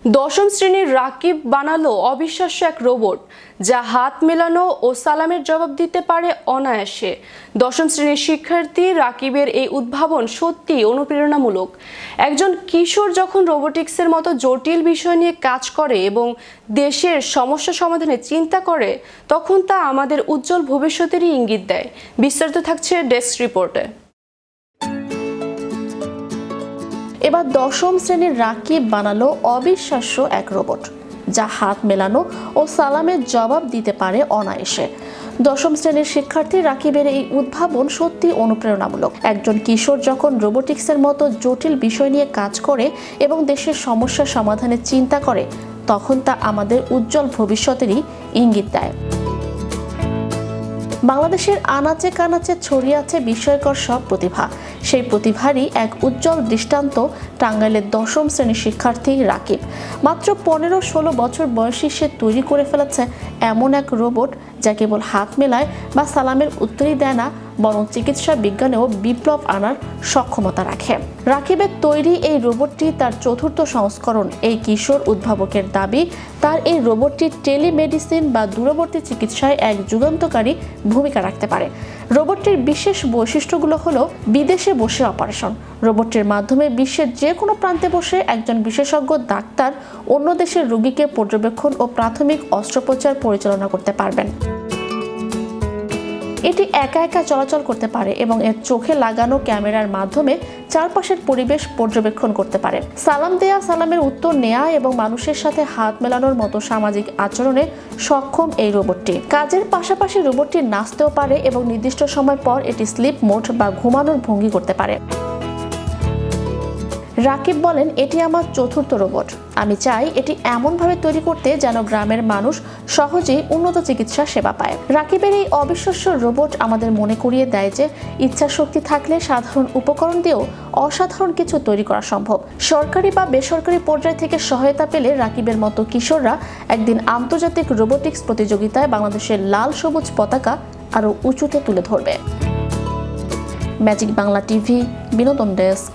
দশম শ্রেণীর রাকিব বানালো অবিশ্বাস্য এক রোবট যা হাত মেলানো ও সালামের জবাব দিতে পারে অনায়াসে। দশম শ্রেণীর শিক্ষার্থী রাকিবের এই উদ্ভাবন সত্যি অনুপ্রেরণামূলক। একজন কিশোর যখন রোবোটিক্সের মতো জটিল বিষয় নিয়ে কাজ করে এবং দেশের সমস্যা সমাধানে চিন্তা করে, তখন তা আমাদের উজ্জ্বল ভবিষ্যতেরই ইঙ্গিত দেয়। বিস্তারিত থাকছে ডেস্ক রিপোর্টে। এবার দশম শ্রেণীর রাকিব বানালো অবিশ্বাস্য এক রোবট যা হাত মেলানো ও সালামের জবাব দিতে পারে অনায়াসে। দশম শ্রেণীর শিক্ষার্থী রাকিবের এই উদ্ভাবন সত্যি অনুপ্রেরণামূলক। একজন কিশোর যখন রোবোটিক্সের মতো জটিল বিষয় নিয়ে কাজ করে এবং দেশের সমস্যা সমাধানে চিন্তা করে, তখন তা আমাদের উজ্জ্বল ভবিষ্যতেরই ইঙ্গিত দেয়। বাংলাদেশের আনাচে কানাচে ছড়িয়ে আছে বিস্ময়কর সব প্রতিভা। সেই প্রতিভারই এক উজ্জ্বল দৃষ্টান্ত টাঙ্গাইলের দশম শ্রেণীর শিক্ষার্থী রাকিব। মাত্র 15-16 বছর বয়সী সে তৈরি করে ফেলেছে এমন এক রোবট যা কেবল হাত মেলায় বা সালামের উত্তরই দেয় না, বরং চিকিৎসা বিজ্ঞানেও বিপ্লব আনার সক্ষমতা রাখে। রাকিবের তৈরি এই রোবটটি তার চতুর্থ সংস্করণ। এই কিশোর উদ্ভাবকের দাবি, তার এই রোবটটি টেলিমেডিসিন বা দূরবর্তী চিকিৎসায় এক যুগান্তকারী ভূমিকা রাখতে পারে। রোবটটির বিশেষ বৈশিষ্ট্যগুলো হলো বিদেশে বসে অপারেশন। রোবটটির মাধ্যমে বিশ্বের যে কোনো প্রান্তে বসে একজন বিশেষজ্ঞ ডাক্তার অন্য দেশের রোগীকে পর্যবেক্ষণ ও প্রাথমিক অস্ত্রোপচার পরিচালনা করতে পারবেন। এটি একা একা চলাচল করতে পারে এবং এর চোখে লাগানো ক্যামেরার মাধ্যমে চারপাশের পরিবেশ পর্যবেক্ষণ করতে পারে। সালাম দেয়া, সালামের উত্তর নেয়া এবং মানুষের সাথে হাত মেলানোর মতো সামাজিক আচরণে সক্ষম এই রোবটটি। কাজের পাশাপাশি রোবটটি নাচতেও পারে এবং নির্দিষ্ট সময় পর এটি স্লিপ মোড বা ঘুমানোর ভঙ্গি করতে পারে। রাকিব বলেন, এটি আমার চতুর্থ রোবট। আমি চাই এটি এমনভাবে তৈরি করতে যেন গ্রামের মানুষ সহজেই উন্নত চিকিৎসা সেবা পায়। রাকিবের এই অবিশ্বাস্য রোবট আমাদের মনে করিয়ে দেয় যে ইচ্ছা শক্তি থাকলে সাধারণ উপকরণ দিয়েও অসাধারণ কিছু তৈরি করা সম্ভব। সরকারি বা বেসরকারি পর্যায় থেকে সহায়তা পেলে রাকিবের মতো কিশোররা একদিন আন্তর্জাতিক রোবোটিক্স প্রতিযোগিতায় বাংলাদেশের লাল সবুজ পতাকা আরও উঁচুতে তুলে ধরবে। ম্যাজিক বাংলা টিভি, বিনোদন ডেস্ক।